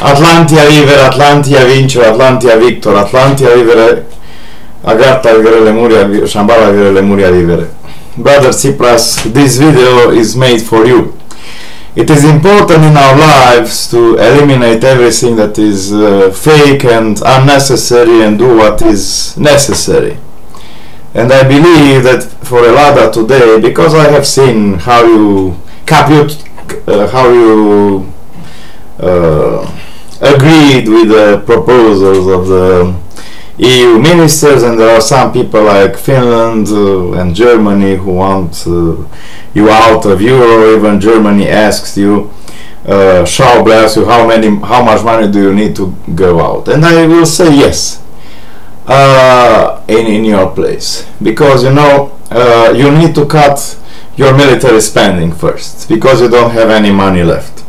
Atlantia vivere, Atlantia vincere, Atlantia victor, Atlantia vivere, Agartha vivere, Lemuria, Shambhala vivere, Lemuria vivere. Brother Tsipras, this video is made for you. It is important in our lives to eliminate everything that is fake and unnecessary and do what is necessary. And I believe that for Elada today, because I have seen how you agreed with the proposals of the EU ministers, and there are some people like Finland and Germany who want you out of euro. Even Germany asks you, shall bless you, how much money do you need to go out? And I will say yes, in your place, because you know you need to cut your military spending first, because you don't have any money left.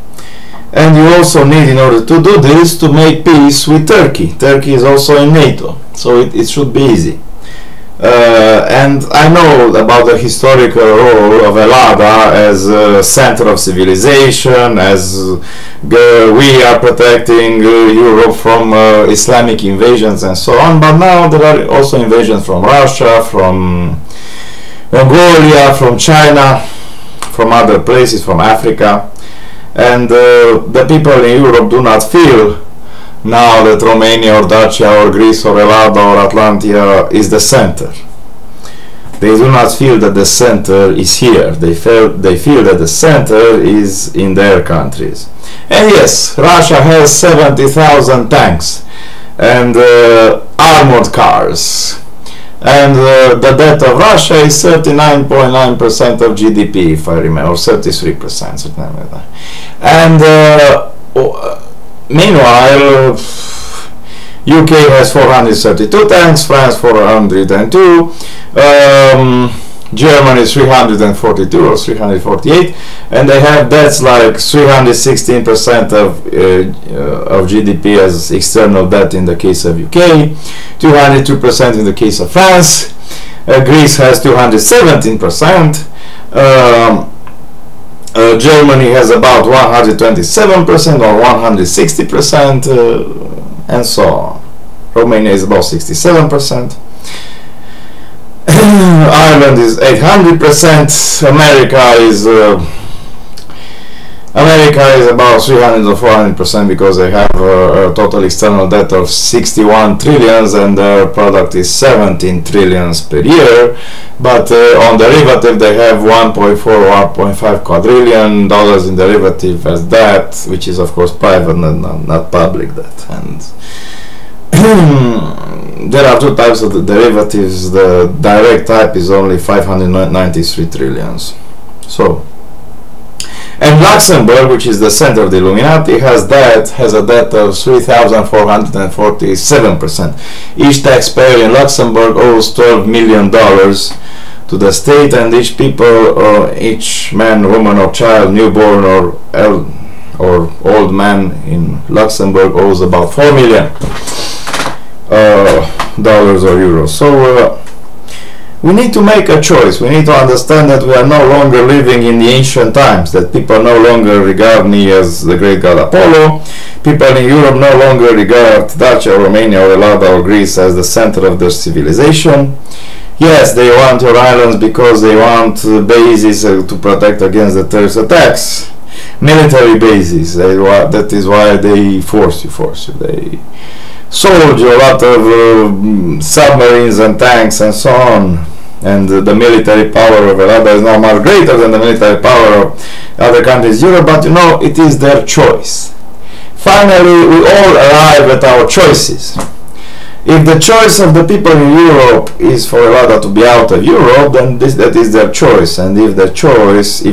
And you also need, in order to do this, to make peace with Turkey. Turkey is also in NATO, so it should be easy. And I know about the historical role of Elada as a center of civilization, as we are protecting Europe from Islamic invasions and so on, but now there are also invasions from Russia, from Mongolia, from China, from other places, from Africa. And the people in Europe do not feel now that Romania or Dacia or Greece or Elada or Atlantia is the center. They do not feel that the center is here. They feel that the center is in their countries. And yes, Russia has 70,000 tanks and armored cars. And the debt of Russia is 39.9% of GDP, if I remember, or 33%, something like that. And meanwhile, UK has 432 tanks, France 402, Germany 342 or 348, and they have debts like 316% of GDP as external debt in the case of UK, 202% in the case of France. Greece has 217%. Germany has about 127% or 160%, and so on. Romania is about 67%. Ireland is 800%. America is about 300 or 400% because they have a total external debt of 61 trillions and their product is 17 trillions per year. But on derivative they have 1.4 or 1.5 quadrillion dollars in derivative as debt, which is of course private and not public debt. And there are two types of the derivatives. The direct type is only 593 trillions. So, and Luxembourg, which is the center of the Illuminati, has a debt of 3,447%. Each taxpayer in Luxembourg owes $12 million to the state, and each man, woman, or child, newborn or old man in Luxembourg owes about $4 million dollars or euros. So we need to make a choice. We need to understand that we are no longer living in the ancient times, that people no longer regard me as the great god Apollo. People in Europe no longer regard Dacia, Romania, or Elada or Greece as the center of their civilization. Yes, they want your islands because they want bases to protect against the terrorist attacks. Military bases. That is why they force you. They sold you a lot of submarines and tanks and so on. And the military power of Elada is now much greater than the military power of other countries in Europe, but you know, it is their choice. Finally, we all arrive at our choices. If the choice of the people in Europe is for Elada to be out of Europe, then that is their choice. And if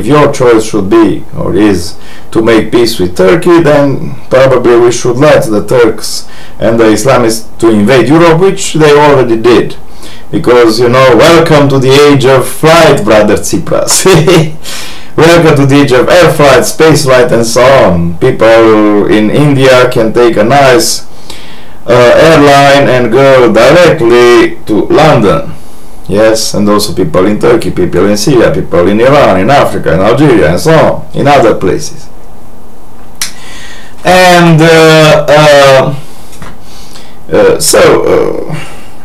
your choice should be or is to make peace with Turkey, then probably we should let the Turks and the Islamists to invade Europe, which they already did. Because, you know, welcome to the age of flight, brother Tsipras. Welcome to the age of air flight, space flight, and so on. People in India can take a nice airline and go directly to London. Yes, and also people in Turkey, people in Syria, people in Iran, in Africa, in Algeria, and so on, in other places. And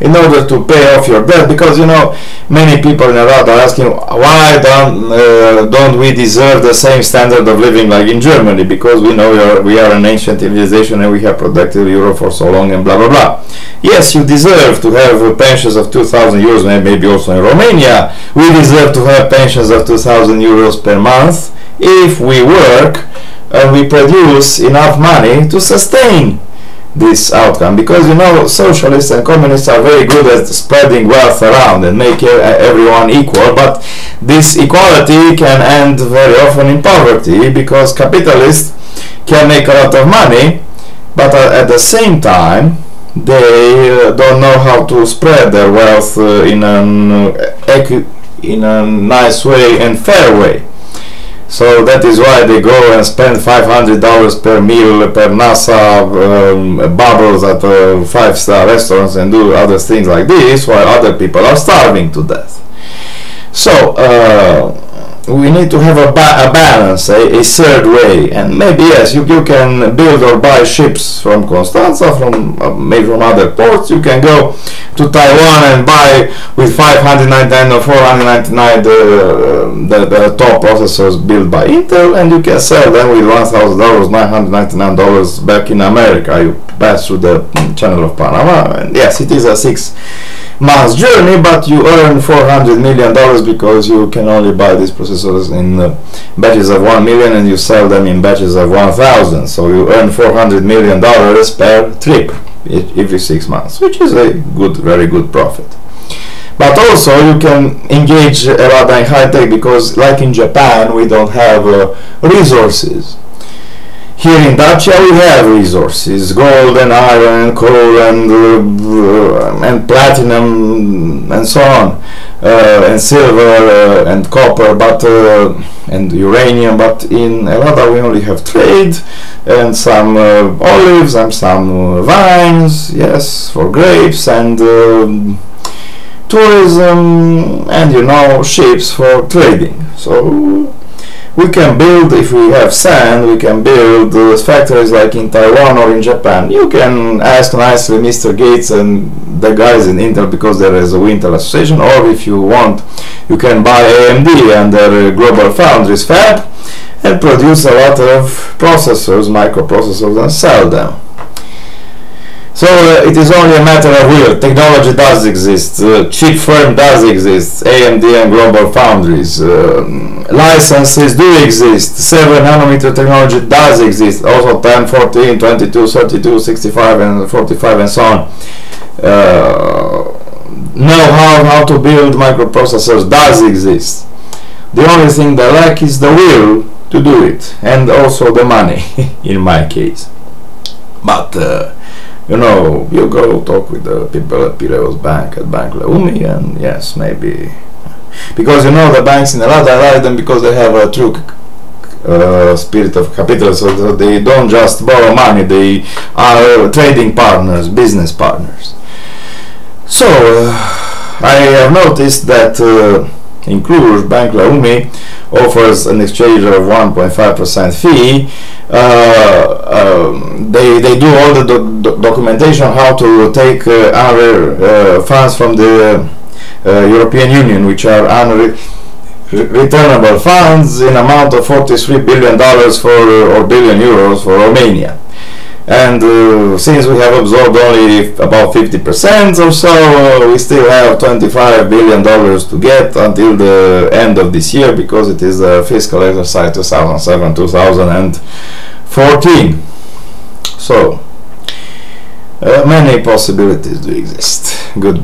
in order to pay off your debt, because you know many people in Iraq are asking why don't we deserve the same standard of living like in Germany, because we know we are an ancient civilization and we have protected Europe for so long and blah blah blah. Yes, you deserve to have pensions of 2,000 euros, maybe also in Romania we deserve to have pensions of 2,000 euros per month if we work and we produce enough money to sustain this outcome, because you know socialists and communists are very good at spreading wealth around and make everyone equal, but this equality can end very often in poverty, because capitalists can make a lot of money, but at the same time they don't know how to spread their wealth in a nice way and fair way. So that is why they go and spend $500 per meal per NASA bubbles at 5-star restaurants and do other things like this, while other people are starving to death. So we need to have a balance, a third way, and maybe yes, you can build or buy ships from Constanza, maybe from other ports. You can go to Taiwan and buy with $599 or $499 the top processors built by Intel, and you can sell them with $1,000, $999 back in America. You pass through the Channel of Panama, and yes, it is a 6-month journey, but you earn $400 million because you can only buy these processors in batches of 1 million and you sell them in batches of 1,000. So you earn $400 million per trip every 6 months, which is a very good profit. But also you can engage a lot in high tech, because like in Japan we don't have resources. Here in Dacia we have resources, gold and iron and coal and platinum and so on, and silver and copper, and uranium, but in Elada we only have trade and some olives and some vines, yes, for grapes, and tourism, and you know, ships for trading. So we can build, if we have sand, we can build factories like in Taiwan or in Japan. You can ask nicely Mr. Gates and the guys in Intel, because there is a Intel association, or if you want, you can buy AMD and their Global Foundries fab and produce a lot of processors, microprocessors, and sell them. So it is only a matter of will. Technology does exist, chip firm does exist, AMD and Global Foundries, licenses do exist, 7nm technology does exist, also 10, 14, 22, 32, 65 and 45 and so on. Know how to build microprocessors does exist. The only thing they lack is the will to do it, and also the money in my case. But you know, you go talk with the people at Piraeus Bank, at Bank Leumi, and yes, maybe, because you know the banks in Elad, I like them because they have a true spirit of capitalism, so they don't just borrow money, they are trading partners, business partners. So I have noticed that in Cluj, Bank Leumi offers an exchange of 1.5% fee. They do all the documentation how to take our funds from the European Union, which are returnable funds in amount of $43 billion or billion euros for Romania. And since we have absorbed only about 50% or so, we still have $25 billion to get until the end of this year, because it is a fiscal exercise 2007-2014. So many possibilities do exist. Goodbye.